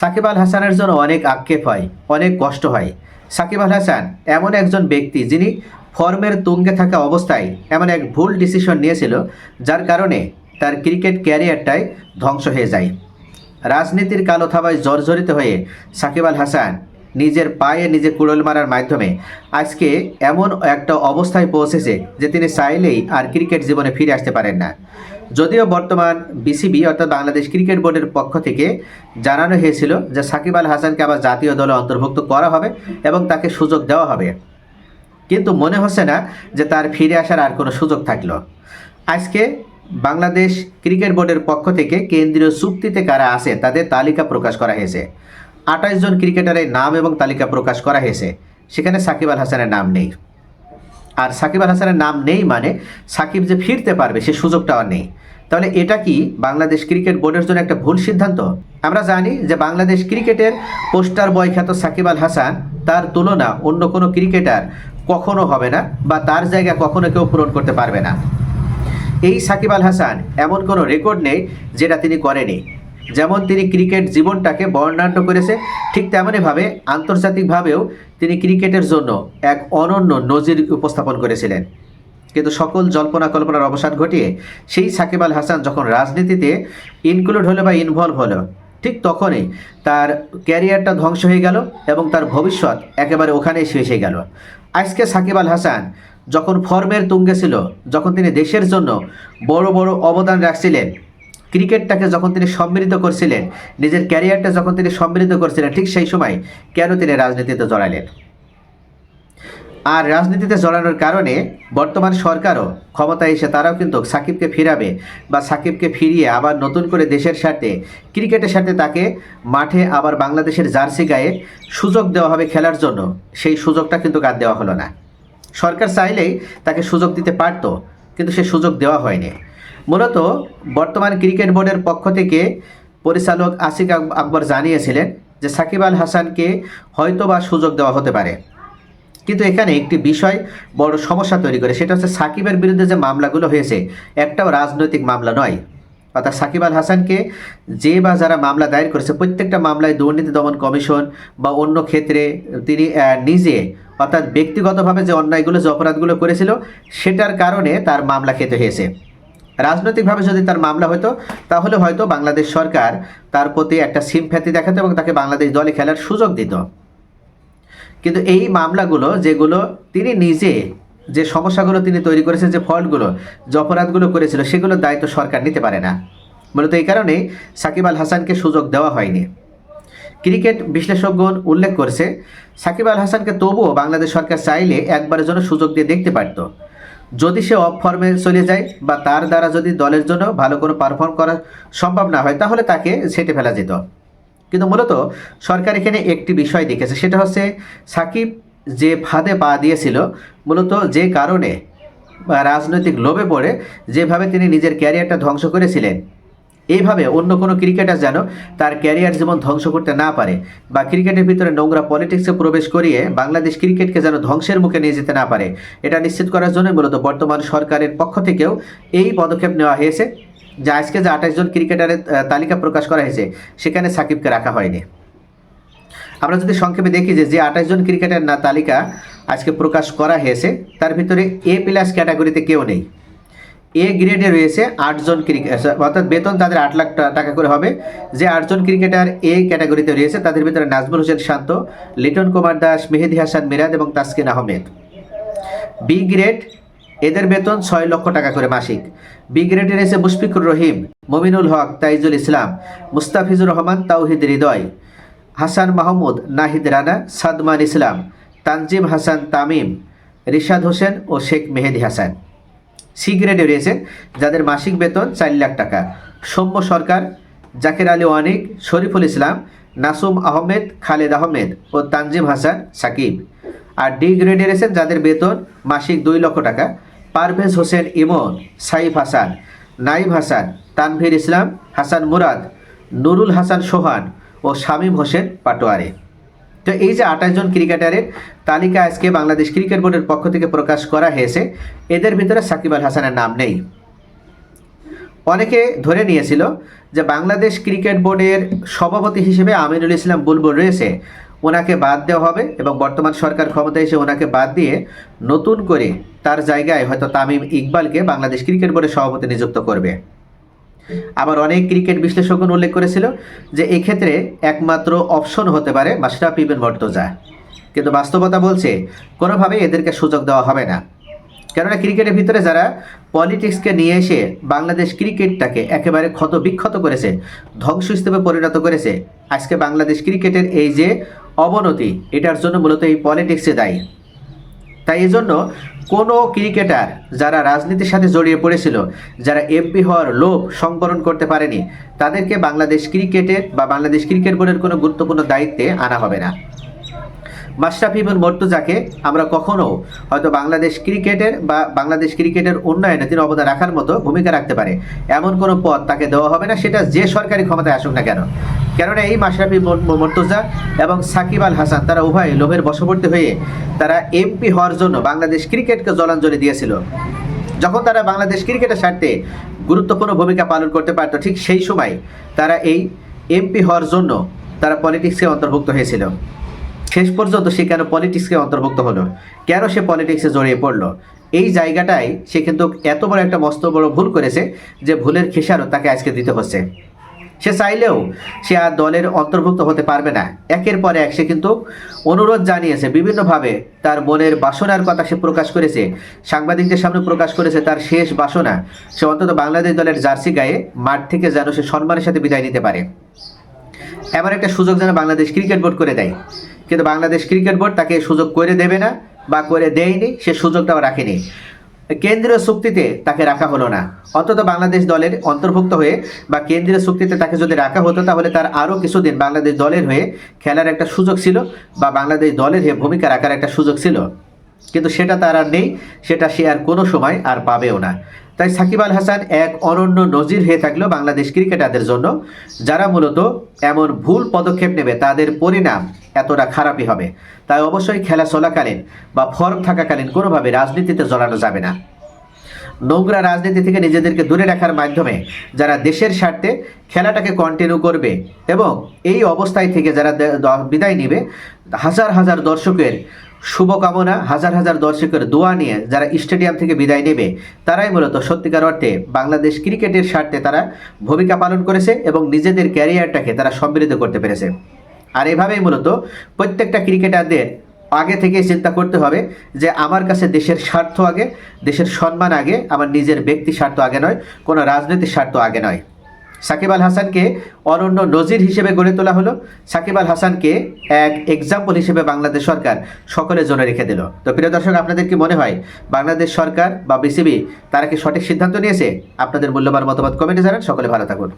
সাকিব আল হাসানের জন্য অনেক আক্ষেপ হয়, অনেক কষ্ট হয়। সাকিব আল হাসান এমন একজন ব্যক্তি যিনি ফর্মের তুঙ্গে থাকা অবস্থায় এমন এক ভুল ডিসিশন নিয়েছিল, যার কারণে তার ক্রিকেট ক্যারিয়ারটাই ধ্বংস হয়ে যায়। রাজনীতির কালো থাবায় জর্জরিত হয়ে সাকিব আল হাসান নিজের পায়ে নিজে কুড়োল মারার মাধ্যমে আজকে এমন একটা অবস্থায় পৌঁছেছে যে তিনি চাইলেই আর ক্রিকেট জীবনে ফিরে আসতে পারেন না। যদিও বর্তমান বিসিবি অর্থাৎ বাংলাদেশ ক্রিকেট বোর্ডের পক্ষ থেকে জানানো হয়েছিল যে সাকিব আল হাসানকে আবার জাতীয় দলে অন্তর্ভুক্ত করা হবে এবং তাকে সুযোগ দেওয়া হবে, কিন্তু মনে হচ্ছে না যে তার ফিরে আসার আর কোনো সুযোগ থাকলো। আজকে বাংলাদেশ ক্রিকেট বোর্ডের পক্ষ থেকে কেন্দ্রীয় চুক্তিতে কারা আছে তাদের তালিকা প্রকাশ করা হয়েছে। 28 জন ক্রিকেটারের নাম এবং তালিকা প্রকাশ করা হয়েছে, সেখানে সাকিব আল হাসানের নাম নেই। আর সাকিব আল হাসানের নাম নেই মানে সাকিব যে ফিরতে পারবে সে সুযোগটা আর নেই। তাহলে এটা কি বাংলাদেশ ক্রিকেট বোর্ডের জন্য একটা ভুল সিদ্ধান্ত? আমরা জানি যে বাংলাদেশ ক্রিকেটের পোস্টার বয় খ্যাত সাকিব আল হাসান, তার তুলনা অন্য কোনো ক্রিকেটার কখনো হবে না বা তার জায়গা কখনো কেউ পূরণ করতে পারবে না। এই সাকিব আল হাসান এমন কোনো রেকর্ড নেই যেটা তিনি করেনি। যেমন তিনি ক্রিকেট জীবনটাকে বর্ণাঢ্য করেছে, ঠিক তেমনইভাবে আন্তর্জাতিকভাবেও তিনি ক্রিকেটের জন্য এক অনন্য নজির উপস্থাপন করেছিলেন। কিন্তু সকল জল্পনা কল্পনার অবসান ঘটিয়ে সেই সাকিব আল হাসান যখন রাজনীতিতে ইনক্লুড হলো বা ইনভলভ হলো, ঠিক তখনই তার ক্যারিয়ারটা ধ্বংস হয়ে গেল এবং তার ভবিষ্যৎ একেবারে ওখানেই শেষ হয়ে গেল। আজকে সাকিব আল হাসান যখন ফর্মের তুঙ্গে ছিল, যখন তিনি দেশের জন্য বড় বড় অবদান রাখছিলেন, ক্রিকেটটাকে যখন তিনি সমৃদ্ধ করছিলেন, নিজের ক্যারিয়ারটা যখন তিনি সমৃদ্ধ করছিলেন, ঠিক সেই সময় কেন তিনি রাজনীতিতে জড়ালেন? আর রাজনীতিতে জড়ানোর কারণে বর্তমান সরকারও ক্ষমতায় এসে তারাও কিন্তু সাকিবকে ফিরাবে বা সাকিবকে ফিরিয়ে আবার নতুন করে দেশের স্বার্থে ক্রিকেটের সাথে তাকে মাঠে আবার বাংলাদেশের জার্সি গায়ে সুযোগ দেওয়া হবে খেলার জন্য। সেই সুযোগটা কিন্তু আর দেওয়া হলো না। সরকার চাইলেই তাকে সুযোগ দিতে পারত, কিন্তু সে সুযোগ দেওয়া হয়নি। মূলত বর্তমান ক্রিকেট বোর্ডের পক্ষ থেকে পরিচালক আসিক আকবর জানিয়েছিলেন যে সাকিব আল হাসানকে হয়তো বা সুযোগ দেওয়া হতে পারে, কিন্তু এখানে একটি বিষয় বড় সমস্যা তৈরি করে, সেটা হচ্ছে সাকিবের বিরুদ্ধে যে মামলাগুলো হয়েছে একটাও রাজনৈতিক মামলা নয়। অর্থাৎ সাকিব আল হাসানকে যে বা যারা মামলা দায়ের করেছে প্রত্যেকটা মামলায় দুর্নীতি দমন কমিশন বা অন্য ক্ষেত্রে তিনি নিজে অর্থাৎ ব্যক্তিগতভাবে যে অন্যায়গুলো যে অপরাধগুলো করেছিল সেটার কারণে তার মামলা খেতে হয়েছে। রাজনৈতিকভাবে যদি তার মামলা হতো তাহলে হয়তো বাংলাদেশ সরকার তার প্রতি একটা সিম্প্যাথি দেখাতো এবং তাকে বাংলাদেশ দলে খেলার সুযোগ দিত। কিন্তু এই মামলাগুলো যেগুলো তিনি নিজে যে সমস্যাগুলো তিনি তৈরি করেছেন, যে ফল্টগুলো যে অপরাধগুলো করেছিল, সেগুলোর দায়িত্ব সরকার নিতে পারে না। মূলত এই কারণেই সাকিব আল হাসানকে সুযোগ দেওয়া হয়নি। ক্রিকেট বিশ্লেষকগণ উল্লেখ করছে সাকিব আল হাসানকে তবুও বাংলাদেশ সরকার চাইলে একবারের জন্য সুযোগ দিয়ে দেখতে পারত। যদি সে অফ ফর্মে চলে যায় বা তার দ্বারা যদি দলের জন্য ভালো কোনো পারফর্ম করা সম্ভব না হয় তাহলে তাকে ছেটে ফেলা যেত। কিন্তু মূলত সরকার এখানে একটি বিষয় দেখেছে, সেটা হচ্ছে সাকিব যে ফাঁদে পা দিয়েছিল, মূলত যে কারণে রাজনৈতিক লোভে পড়ে যেভাবে তিনি নিজের ক্যারিয়ারটা ধ্বংস করেছিলেন, এইভাবে অন্য কোনো ক্রিকেটার যেন তার ক্যারিয়ার জীবন ধ্বংস করতে না পারে বা ক্রিকেটের ভিতরে নোংরা পলিটিক্সে প্রবেশ করিয়ে বাংলাদেশ ক্রিকেটকে যেন ধ্বংসের মুখে নিয়ে যেতে না পারে, এটা নিশ্চিত করার জন্য মূলত বর্তমান সরকারের পক্ষ থেকেও এই পদক্ষেপ নেওয়া হয়েছে যে আজকে যে 28 জন ক্রিকেটারের তালিকা প্রকাশ করা হয়েছে সেখানে সাকিবকে রাখা হয়নি। আমরা যদি সংক্ষেপে দেখি যে 28 জন ক্রিকেটার না তালিকা আজকে প্রকাশ করা হয়েছে তার ভিতরে এ প্লাস ক্যাটাগরিতে কেউ নেই। এ গ্রেডে রয়েছে 8 জন ক্রিকেটার, অর্থাৎ বেতন তাদের 8 লাখ টাকা করে হবে। যে 8 জন ক্রিকেটার এ ক্যাটাগরিতে রয়েছে তাদের ভিতরে নাজমুল হোসেন শান্ত, লিটন কুমার দাস, মেহেদী হাসান মিরাজ এবং তাসকিন আহমেদ। বি গ্রেড এদের বেতন 6 লক্ষ টাকা করে মাসিক। বি গ্রেডে রয়েছে মুশফিকুর রহিম, মমিনুল হক, তাইজুল ইসলাম, মুস্তাফিজুর রহমান, তাওহিদ হৃদয়, হাসান মাহমুদ, নাহিদ রানা, সাদমান ইসলাম, তানজিম হাসান তামিম, রিশাদ হোসেন ও শেখ মেহেদী হাসান। সি গ্রেডে রয়েছে যাদের মাসিক বেতন 4 লাখ টাকা, সৌম্য সরকার, জাকির আলী ওয়ানিক, শরীফুল ইসলাম, নাসুম আহমেদ, খালেদ আহমেদ ও তানজিম হাসান সাকিব। আর ডি গ্রেডে রয়েছেন যাদের বেতন মাসিক 2 লক্ষ টাকা, পারভেজ হোসেন ইমন, সাইফ হাসান, নাইম হাসান, তানভীর ইসলাম, হাসান মুরাদ, নুরুল হাসান সোহান ও শামীম হোসেন পাটোয়ারি। তো এই যে 28 জন ক্রিকেটারের তালিকা আজকে বাংলাদেশ ক্রিকেট বোর্ডের পক্ষ থেকে প্রকাশ করা হয়েছে, এদের ভিতরে সাকিব আল হাসানের নাম নেই। অনেকে ধরে নিয়েছিল যে বাংলাদেশ ক্রিকেট বোর্ডের সভাপতি হিসেবে আমিনুল ইসলাম বুলবুল রয়েছে, ওনাকে বাদ দেওয়া হবে এবং বর্তমান সরকার ক্ষমতায় এসে ওনাকে বাদ দিয়ে নতুন করে তার জায়গায় হয়তো তামিম ইকবালকে বাংলাদেশ ক্রিকেট বোর্ডের সভাপতি নিযুক্ত করবে। আবার অনেক ক্রিকেট বিশ্লেষকগণ উল্লেখ করেছিল যে এক্ষেত্রে একমাত্র অপশন হতে পারে মাশরাফি বিন মুর্তজা, কিন্তু বাস্তবতা বলছে কোনোভাবেই এদেরকে সুযোগ দেওয়া হবে না। কেননা ক্রিকেটের ভিতরে যারা পলিটিক্সকে নিয়ে এসে বাংলাদেশ ক্রিকেটটাকে একেবারে ক্ষত বিক্ষত করেছে, ধ্বংসস্তূপে পরিণত করেছে, আজকে বাংলাদেশ ক্রিকেটের এই যে অবনতি, এটার জন্য মূলত এই পলিটিক্সে দায়ী। তাই এজন্য কোনো ক্রিকেটার যারা রাজনীতির সাথে জড়িয়ে পড়েছিল, যারা এমপি হওয়ার লোভ সংবরণ করতে পারেনি, তাদেরকে বাংলাদেশ ক্রিকেটের বা বাংলাদেশ ক্রিকেট বোর্ডের কোনো গুরুত্বপূর্ণ দায়িত্বে আনা হবে না। মাশরাফি বিন মুর্তজাকে আমরা কখনো হয়তো বাংলাদেশ ক্রিকেটের উন্নয়নে তিনি অবদান রাখার মতো ভূমিকা রাখতে পারে এমন কোনো পদ তাকে দেওয়া হবে না, সেটা যে সরকারি ক্ষমতায় আসুক না কেন। কেননা এই মাশরাফি মুর্তজা এবং সাকিব আল হাসান তারা উভয় লোভের বশবর্তী হয়ে তারা এমপি হওয়ার জন্য বাংলাদেশ ক্রিকেটকে জলাঞ্জলি দিয়েছিল। যখন তারা বাংলাদেশ ক্রিকেটের স্বার্থে গুরুত্বপূর্ণ ভূমিকা পালন করতে পারত, ঠিক সেই সময় তারা এই এমপি হওয়ার জন্য তারা পলিটিক্সে অন্তর্ভুক্ত হয়েছিল। শেষ পর্যন্ত সে কেন পলিটিক্সকে অন্তর্ভুক্ত হলো, কেন সে পলিটিক্সে জড়িয়ে পড়লো, এই জায়গাটায় সে কিন্তু এত বড় একটা মস্ত বড় ভুল করেছে যে ভুলের খেসারত তাকে আজকে দিতে হচ্ছে। সে চাইলেও সে আর দলের অন্তর্ভুক্ত হতে পারবে না। একের পর এক সে কিন্তু অনুরোধ জানিয়েছে, বিভিন্নভাবে তার মনের বাসনার কথা সে প্রকাশ করেছে, সাংবাদিকদের সামনে প্রকাশ করেছে তার শেষ বাসনা সে অন্তত বাংলাদেশ দলের জার্সি গায়ে মাঠ থেকে যেন সে সম্মানের সাথে বিদায় নিতে পারে। এমন একটা সুযোগ যেন বাংলাদেশ ক্রিকেট বোর্ড করে দেয়, কিন্তু বাংলাদেশ ক্রিকেট বোর্ড তাকে সুযোগ করে দেবে না বা করে দেয়নি, সে সুযোগটাও রাখেনি। কেন্দ্রীয় চুক্তিতে তাকে রাখা হলো না। অন্তত বাংলাদেশ দলের অন্তর্ভুক্ত হয়ে বা কেন্দ্রীয় চুক্তিতে তাকে যদি রাখা হতো তাহলে তার আরও কিছুদিন বাংলাদেশ দলের হয়ে খেলার একটা সুযোগ ছিল বা বাংলাদেশ দলের হয়ে ভূমিকা রাখার একটা সুযোগ ছিল, কিন্তু সেটা তার আর নেই, সেটা সে আর কোনো সময় আর পাবেও না। তাই সাকিব আল হাসান এক অনন্য নজির হয়ে থাকলো বাংলাদেশ ক্রিকেটারদের জন্য, যারা মূলত এমন ভুল পদক্ষেপ নেবে তাদের পরিণাম এতটা খারাপই হবে। তাই অবশ্যই খেলা চলাকালীন বা ফর্ম থাকাকালীন কোনোভাবে রাজনীতিতে জড়ানো যাবে না। নোংরা রাজনীতি থেকে নিজেদেরকে দূরে রাখার মাধ্যমে যারা দেশের স্বার্থে খেলাটাকে কন্টিনিউ করবে এবং এই অবস্থায় থেকে যারা বিদায় নেবে, হাজার হাজার দর্শকের শুভকামনা, হাজার হাজার দর্শকের দোয়া নিয়ে যারা স্টেডিয়াম থেকে বিদায় নেবে, তারাই মূলত সত্যিকার অর্থে বাংলাদেশ ক্রিকেটের স্বার্থে তারা ভূমিকা পালন করেছে এবং নিজেদের ক্যারিয়ারটাকে তারা সমৃদ্ধ করতে পেরেছে। আর এভাবেই মূলত প্রত্যেকটা ক্রিকেটারদের আগে থেকেই চিন্তা করতে হবে যে আমার কাছে দেশের স্বার্থ আগে, দেশের সম্মান আগে, আমার নিজের ব্যক্তি স্বার্থ আগে নয়, কোনো রাজনৈতিক স্বার্থ আগে নয়। সাকিব আল হাসানকে অনন্য নজির হিসেবে গড়ে তোলা হলো। সাকিব আল হাসানকে এক এক্সাম্পল হিসেবে বাংলাদেশ সরকার সকলের জন্য রেখে দিল। তো প্রিয় দর্শক, আপনাদের কি মনে হয় বাংলাদেশ সরকার বা বিসিবি তারা কি সঠিক সিদ্ধান্ত নিয়েছে? আপনাদের মূল্যবান মতামত কমেন্টে জানান। সকলে ভালো থাকুন।